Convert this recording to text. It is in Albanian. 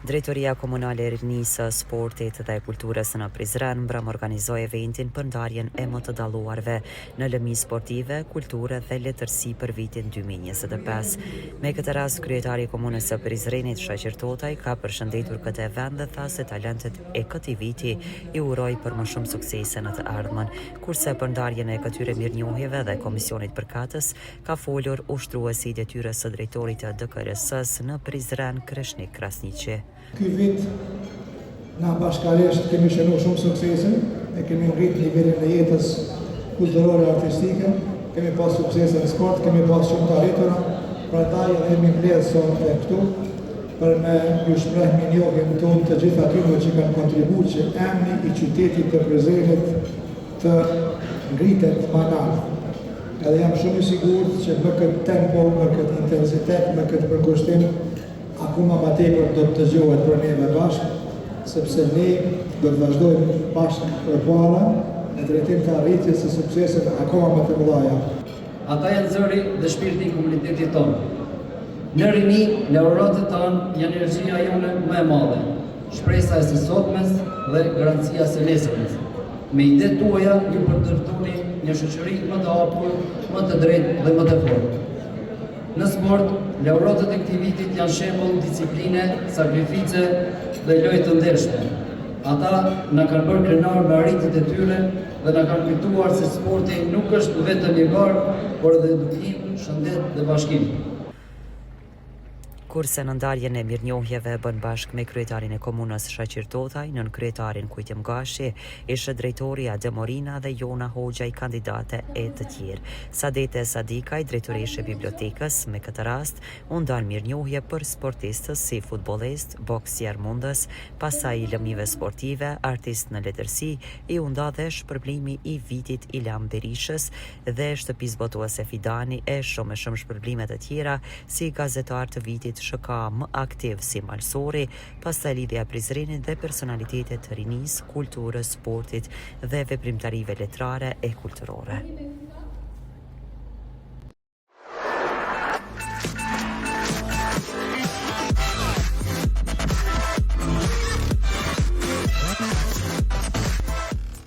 Drejtoria Komunale e Rinisë, Sportit dhe Kulturës në Prizren mbrëm organizoi eventin për ndarjen e më të dalluarve në lëmi sportive, kulture dhe letërsi për vitin 2025. Me këtë rast, kryetari i Komunës së Prizrenit, Shaqir Totaj, ka përshëndetur këtë event dhe tha se talentet e këtij viti i uroi për më shumë suksese në të ardhmen, kurse për ndarjen e këtyre mirënjohjeve dhe komisionit përkatës ka folur ushtruesi i detyrës së drejtorit të DKRS-s në Prizren, Kreshnik Krasniqi. Ky vit na bashkërisht kemi shënuar shumë suksese, ne kemi ngritur nivelin e jetës kulturore artistike, kemi pas suksese në sport, kemi pas shumë të arritura, prandaj edhe jemi mbledhur sot këtu për me ju shpreh mirënjohjen tonë të gjithë atyre që kanë kontribuar që emri i qytetit të Prizrenit të ngritet më lart. Edhe jam shumë i sigurt që me këtë tempo, me këtë intensitet, me këtë përkushtim, akoma më tepër do të dëgjohet për neve bashkë, sepse ne do të vazhdojmë bashkë përpara në drejtim të arritjes së sukseseve akoma më të mëdha. Ata janë zëri dhe shpirti i komunitetit tonë. Në rini, laureatët tanë janë energjia jone më e madhe, shpresa e së sotmes dhe garancia së nesërmes. Me ide tuaja ju përdortoni një shoqëri më të hapur, më të drejtë dhe më të fortë. Në sport, laureatët e këtij vitit janë shembull disipline, sakrifice dhe lojë të ndershme. Ata na kanë bërë krenar me arritjet e tyre dhe na kanë kujtuar se sporti nuk është vetëm një garë, por edhe edukim, shëndet dhe bashkim. Kurse në ndarjen e mirënjohjeve bën bashkë me kryetarin e komunës Shaqir Totaj, nën kryetarin Kujtim Gashi, ishte drejtori Ademorina dhe Jona Hoxha i kandidate e të tjerë. Sadete Sadikaj, drejtoreshe bibliotekës, me këtë rast, u ndan mirënjohje për sportistës si futbollist, boksier mundës, pasaj lëmive sportive, artist në letërsi, i u nda dhe shpërblimi i vitit Ilam Berishës dhe shtëpis botuese Fidani e shumë shpërblimet e tjera si gazetar të vitit SHK më aktiv si malsori, pastaj lidhja e Prizrenit dhe personalitetet të rinisë, kulturës, sportit dhe veprimtarive letrare e kulturore.